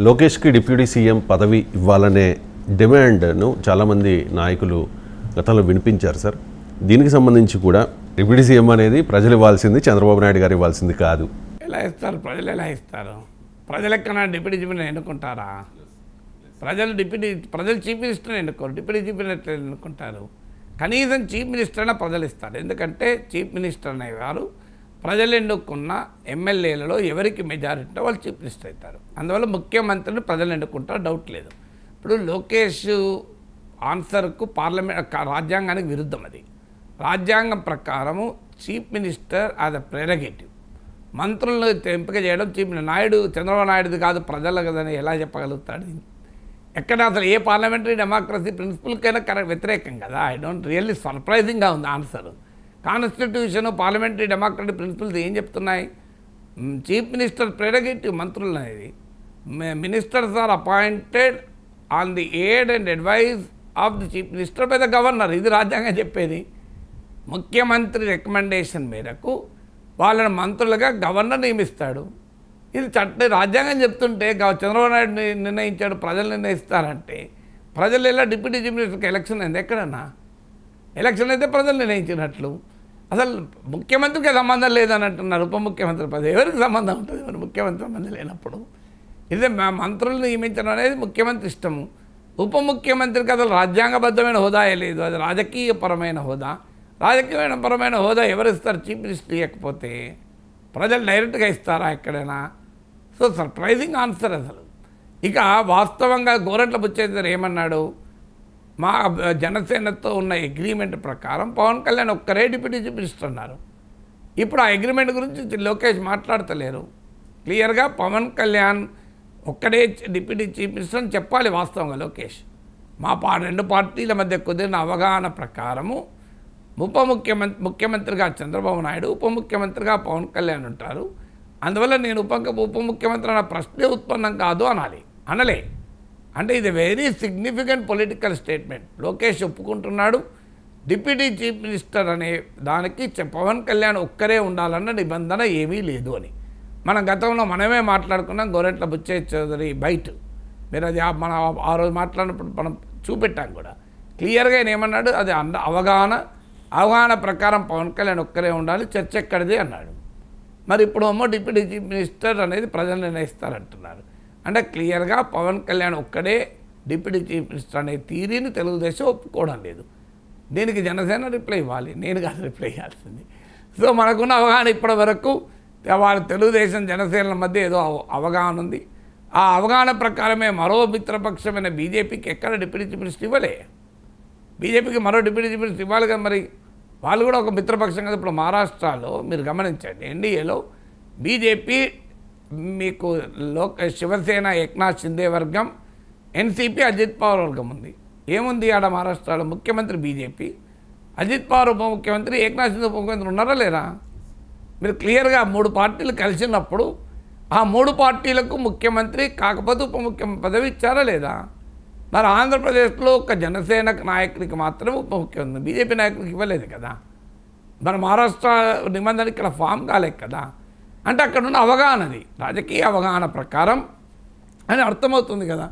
లోకేష్కి deputy CM పదవి ఇవ్వాలనే డిమాండ్ను చాలామంది నాయకులు గతంలో వినిపించారు సార్. దీనికి సంబంధించి కూడా డిప్యూటీ సీఎం అనేది ప్రజలు ఇవ్వాల్సింది, చంద్రబాబు నాయుడు గారు ఇవ్వాల్సింది కాదు. ఎలా ఇస్తారు? ప్రజలు ఎలా ఇస్తారు? ప్రజలు ఎక్కడా డిప్యూటీ చీఫ్ని ఎన్నుకుంటారా? ప్రజలు చీఫ్ మినిస్టర్ని ఎన్నుకోరు, డిప్యూటీ చీఫ్ మినిస్టర్ ఎన్నుకుంటారు. కనీసం చీఫ్ మినిస్టర్ అయినా ప్రజలు ఇస్తారు. ఎందుకంటే చీఫ్ మినిస్టర్ అనేవారు ప్రజలు ఎన్నుకున్న ఎమ్మెల్యేలలో ఎవరికి మెజారిటీ వాళ్ళు చీఫ్ మినిస్టర్ అవుతారు. అందువల్ల ముఖ్యమంత్రిని ప్రజలు ఎన్నుకుంటారు, డౌట్ లేదు. ఇప్పుడు లోకేష్ ఆన్సర్కు రాజ్యాంగానికి విరుద్ధం. అది రాజ్యాంగం ప్రకారము chief minister as a prerogative, మంత్రులను ఎంపిక చేయడం చంద్రబాబు నాయుడుది కాదు, ప్రజలు కదని ఎలా చెప్పగలుగుతాడు? ఎక్కడ అసలు ఏ పార్లమెంటరీ డెమోక్రసీ ప్రిన్సిపల్కైనా వ్యతిరేకం కదా. ఐ డోంట్ రియల్లీ సర్ప్రైజింగ్గా ఉంది answer. Constitution parliamentary democratic principles ఏం చెప్తున్నాయి? చీఫ్ మినిస్టర్ ప్రెరగేటివ్ మంత్రులు అనేది. Ministers are appointed on the aid and advice of the chief minister by the governor. ఇది రాజ్యాంగం చెప్పేది. ముఖ్యమంత్రి రికమెండేషన్ మేరకు వాళ్ళని మంత్రులుగా గవర్నర్ నియమిస్తాడు. ఇది రాజ్యాంగం చెప్తుంటే చంద్రబాబు నాయుడు నిర్ణయించాడు, ప్రజలు నిర్ణయిస్తారంటే ప్రజలు ఎలా డిప్యూటీ చీఫ్ మినిస్టర్కి ఎలక్షన్ అయింది? ఎక్కడన్నా ఎలక్షన్ అయితే ప్రజలు నిర్ణయించినట్లు. అసలు ముఖ్యమంత్రికి సంబంధం లేదని అంటున్నారు. ఉప ముఖ్యమంత్రి పదవి ఎవరికి సంబంధం ఉంటుంది? మరి ముఖ్యమంత్రి సంబంధం లేనప్పుడు ఇదే మంత్రులు నియమించడం అనేది ముఖ్యమంత్రి ఇష్టము. ఉప ముఖ్యమంత్రికి అసలు రాజ్యాంగబద్ధమైన హోదాయే లేదు, అది రాజకీయపరమైన హోదా. రాజకీయపరమైన హోదా ఎవరు ఇస్తారు? చీఫ్ మినిస్టర్ ఇవ్వకపోతే ప్రజలు డైరెక్ట్గా ఇస్తారా ఎక్కడైనా? సో సర్ప్రైజింగ్ ఆన్సర్ అసలు. ఇక వాస్తవంగా గోరంట్ల బుచ్చయ్య ఏమన్నాడు? మా జనసేనతో ఉన్న అగ్రిమెంట్ ప్రకారం పవన్ కళ్యాణ్ ఒక్కరే డిప్యూటీ చీఫ్ మినిస్టర్ అన్నారు. ఇప్పుడు ఆ అగ్రిమెంట్ గురించి లోకేష్ మాట్లాడతలేరు. క్లియర్గా పవన్ కళ్యాణ్ ఒక్కడే డిప్యూటీ చీఫ్ మినిస్టర్ అని చెప్పాలి వాస్తవంగా లోకేష్. రెండు పార్టీల మధ్య కుదిరిన అవగాహన ప్రకారము ముఖ్యమంత్రిగా చంద్రబాబు నాయుడు, ఉప ముఖ్యమంత్రిగా పవన్ కళ్యాణ్ ఉంటారు. అందువల్ల నేను ఉప ముఖ్యమంత్రి అన్న ప్రశ్నే ఉత్పన్నం కాదు అనలే. అంటే ఇది very significant political statement. Lokesh ఒప్పుకుంటున్నాడు డిప్యూటీ చీఫ్ మినిస్టర్ అనే దానికి పవన్ కళ్యాణ్ ఒక్కరే ఉండాలన్న నిబంధన ఏమీ లేదు అని. మనం గతంలో మనమే మాట్లాడుకున్నాం. గోరంట్ల బుచ్చయ్య చౌదరి బయట మీరు అది మనం ఆ రోజు మాట్లాడినప్పుడు మనం చూపెట్టాం కూడా. క్లియర్గా ఆయన ఏమన్నాడు? అది అవగాహన ప్రకారం పవన్ కళ్యాణ్ ఒక్కరే ఉండాలి, చర్చ ఎక్కడిది అన్నాడు. మరి ఇప్పుడు డిప్యూటీ చీఫ్ మినిస్టర్ అనేది ప్రజలు నిర్ణయిస్తారంటున్నారు. అంటే క్లియర్గా పవన్ కళ్యాణ్ ఒక్కడే డిప్యూటీ చీఫ్ మినిస్టర్ అనే థియరీని తెలుగుదేశం ఒప్పుకోవడం లేదు. దీనికి జనసేన రిప్లై ఇవ్వాలి, నేను కాదు రిప్లై ఇవ్వాల్సింది. సో మనకున్న అవగాహన ఇప్పటి వరకు వాళ్ళ తెలుగుదేశం జనసేనల మధ్య ఏదో అవగాహన ఉంది. ఆ అవగాహన ప్రకారమే మరో మిత్రపక్షమైన బీజేపీకి ఎక్కడ డిప్యూటీ చీఫ్ మినిస్టర్ ఇవ్వలే. బీజేపీకి మరో డిప్యూటీ చీఫ్ మినిస్టర్ ఇవ్వాలి కదా. మరి వాళ్ళు కూడా ఒక మిత్రపక్షం కదా. ఇప్పుడు మహారాష్ట్రలో మీరు గమనించండి, ఎన్డీఏలో బీజేపీ మీకు శివసేన ఏక్నాథ్ షిందే వర్గం, ఎన్సీపీ అజిత్ పవార్ వర్గం ఉంది. ఏముంది ఆడ మహారాష్ట్రలో? ముఖ్యమంత్రి బీజేపీ, అజిత్ పవార్ ఉప ముఖ్యమంత్రి, ఏక్నాథ్ షిందే ఉప ముఖ్యమంత్రి ఉన్నారా లేరా? మీరు క్లియర్గా 3 పార్టీలు కలిసినప్పుడు ఆ 3 పార్టీలకు ముఖ్యమంత్రి కాకపోతే ఉప ముఖ్యమంత్రి పదవి ఇచ్చారా లేదా? మరి ఆంధ్రప్రదేశ్లో ఒక జనసేన నాయకుడికి మాత్రమే ఉప ముఖ్యమంత్రి, బీజేపీ నాయకుడికి ఇవ్వలేదు కదా. మరి మహారాష్ట్ర నిబంధన ఇక్కడ ఫామ్ కాలేదు కదా. అంటే అక్కడ ఉన్న అవగాహనది రాజకీయ అవగాహన ప్రకారం అని అర్థమవుతుంది కదా.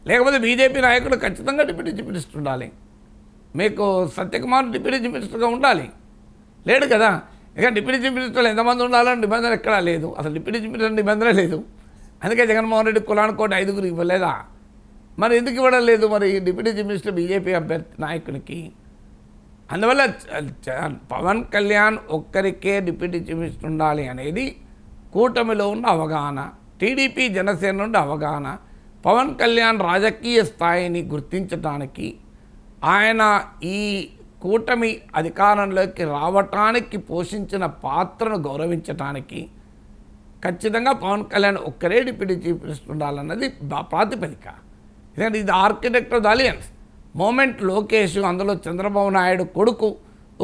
లేకపోతే బీజేపీ నాయకుడు ఖచ్చితంగా డిప్యూటీ చీఫ్ మినిస్టర్ ఉండాలి. మీకు సత్యకుమార్ డిప్యూటీ చీఫ్ మినిస్టర్గా ఉండాలి, లేడు కదా. ఇక డిప్యూటీ చీఫ్ మినిస్టర్లు ఎంతమంది ఉండాలని నిబంధన ఎక్కడా లేదు. అసలు డిప్యూటీ చీఫ్ మినిస్టర్ నిబంధన లేదు. అందుకే జగన్మోహన్ రెడ్డి కులానుకోటి 5గురు ఇవ్వలేదా? మరి ఎందుకు ఇవ్వడం లేదు మరి డిప్యూటీ చీఫ్ మినిస్టర్ బీజేపీ అభ్యర్థి నాయకుడికి? అందువల్ల పవన్ కళ్యాణ్ ఒక్కరికే డిప్యూటీ చీఫ్ మినిస్టర్ ఉండాలి అనేది కూటమిలో ఉన్న అవగాహన, టీడీపీ జనసేన నుండి అవగాహన. పవన్ కళ్యాణ్ రాజకీయ స్థాయిని గుర్తించడానికి, ఆయన ఈ కూటమి అధికారంలోకి రావటానికి పోషించిన పాత్రను గౌరవించడానికి ఖచ్చితంగా పవన్ కళ్యాణ్ ఒక్కరే డిప్యూటీ చీఫ్ మినిస్టర్ ఉండాలన్నది ప్రాతిపదిక. ఎందుకంటే ఇది architect of the alliance. Moment Lokesh, అందులో చంద్రబాబు నాయుడు కొడుకు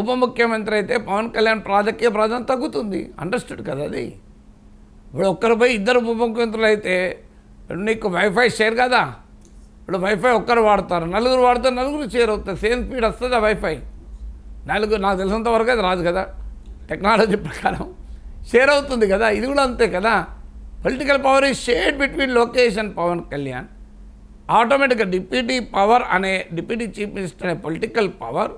ఉప ముఖ్యమంత్రి అయితే పవన్ కళ్యాణ్ రాజకీయ ప్రాధాన్యత తగ్గుతుంది. అండర్స్టూడ్ కదా అది. ఇప్పుడు ఒక్కరిపై 2 ఉప ముఖ్యమంత్రులు అయితే నీకు వైఫై షేర్ కదా. ఇప్పుడు వైఫై ఒక్కరు వాడతారు, 4 వాడితే 4 షేర్ అవుతుంది. సేమ్ స్పీడ్ వస్తుంది ఆ వైఫై. 4 నాకు తెలిసినంత వరకు అది రాదు కదా. టెక్నాలజీ ప్రకారం షేర్ అవుతుంది కదా. ఇది కూడా అంతే కదా. Political power is shared between Lokesh and Pawan Kalyan. ఆటోమేటిక్గా డిప్యూటీ చీఫ్ మినిస్టర్ అనే పొలిటికల్ పవర్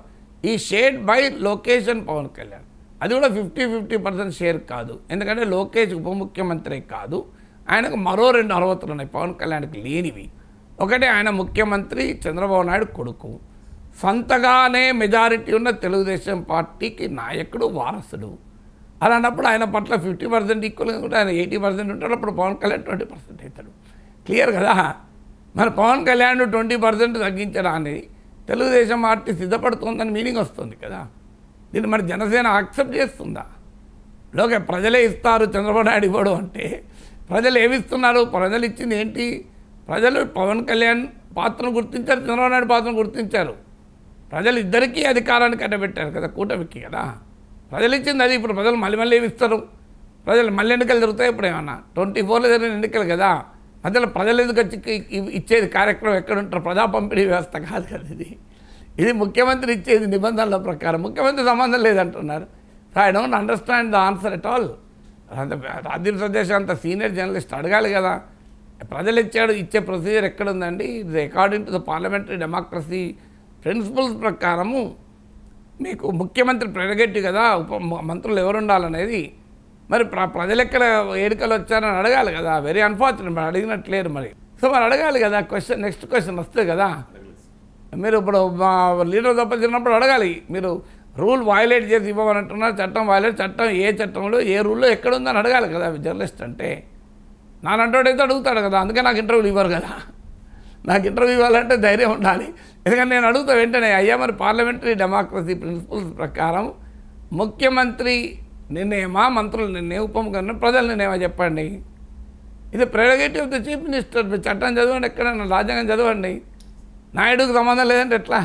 ఈ shared by Lokesh and Pawan Kalyan. అది కూడా 50% షేర్ కాదు. ఎందుకంటే లోకేష్ ఉప ముఖ్యమంత్రి కాదు, ఆయనకు మరో 2 అర్హతలు ఉన్నాయి పవన్ కళ్యాణ్కి లేనివి. ఒకటి, ఆయన ముఖ్యమంత్రి చంద్రబాబు నాయుడు కొడుకు, సొంతగానే మెజారిటీ ఉన్న తెలుగుదేశం పార్టీకి నాయకుడు, వారసుడు. అలాంటప్పుడు ఆయన పట్ల 50% ఈక్వల్గా ఉంటే ఆయన 80% ఉంటాడు. అప్పుడు పవన్ కళ్యాణ్ 20% అవుతాడు. క్లియర్ కదా. మరి పవన్ కళ్యాణ్ 20% తగ్గించడాన్ని తెలుగుదేశం పార్టీ సిద్ధపడుతుందని మీనింగ్ వస్తుంది కదా. దీన్ని మరి జనసేన యాక్సెప్ట్ చేస్తుందా? లోకే ప్రజలే ఇస్తారు, చంద్రబాబు నాయుడు ఇవ్వడు అంటే ప్రజలు ఏమిస్తున్నారు? ప్రజలు ఇచ్చింది ఏంటి? ప్రజలు పవన్ కళ్యాణ్ పాత్రను గుర్తించారు, చంద్రబాబు నాయుడు పాత్రను గుర్తించారు. ప్రజలు ఇద్దరికీ అధికారాన్ని కట్టబెట్టారు కదా, కూటమికి కదా. ప్రజలు ఇచ్చింది అది. ఇప్పుడు ప్రజలు మళ్ళీ ఏమిస్తారు? ప్రజలు మళ్ళీ ఎన్నికలు జరుగుతాయి. ఇప్పుడు ఏమన్నా 24లో జరిగిన ఎన్నికలు కదా. మధ్యలో ప్రజలు ఎందుకు వచ్చి ఇచ్చేది కార్యక్రమం ఎక్కడ ఉంటారు? ప్రజా పంపిణీ వ్యవస్థ కాదు కదా ఇది ముఖ్యమంత్రి ఇచ్చేది నిబంధనల ప్రకారం. ముఖ్యమంత్రి సంబంధం లేదంటున్నారు. So I don't understand the answer at all. అంత ఆంధ్రప్రదేశ్ అంత సీనియర్ జర్నలిస్ట్ అడగాలి కదా. ప్రజలు ఇచ్చే ప్రొసీజర్ ఎక్కడుందండి? ఇది according to the parliamentary democracy principles ప్రకారము మీకు ముఖ్యమంత్రి ప్రెరగేటివ్ కదా మంత్రులు ఎవరు ఉండాలనేది. మరి ప్రజలు ఎక్కడ ఎన్నికలు వచ్చారని అడగాలి కదా. వెరీ అన్ఫార్చునేట్, మరి అడిగినట్లేరు మరి. సో మరి అడగాలి కదా. నెక్స్ట్ క్వశ్చన్ వస్తుంది కదా. మీరు ఇప్పుడు మా లీడర్ తప్పచ్చినప్పుడు అడగాలి. మీరు రూల్ వైలేట్ చేసి ఇవ్వమని అంటున్నారు. చట్టం ఏ చట్టంలో ఏ రూల్లో ఎక్కడుందని అడగాలి కదా జర్నలిస్ట్ అంటే. నానంటోడైతే అడుగుతాడు కదా. అందుకే నాకు ఇంటర్వ్యూలు ఇవ్వరు కదా. నాకు ఇంటర్వ్యూ ఇవ్వాలంటే ధైర్యం ఉండాలి. ఎందుకంటే నేను అడుగుతా వెంటనే, అయ్యా మరి పార్లమెంటరీ డెమోక్రసీ ప్రిన్సిపల్స్ ప్రకారం ముఖ్యమంత్రి నిర్ణయమా, మంత్రుల నిర్ణయం, ఉప ముఖ్యమంత్రి ప్రజల నిర్ణయమా చెప్పండి. ఇది prerogative of the chief minister. చట్టం చదవండి, ఎక్కడైనా రాజ్యాంగం చదవండి. నాయుడుకు సంబంధం లేదంటే ఎట్లా?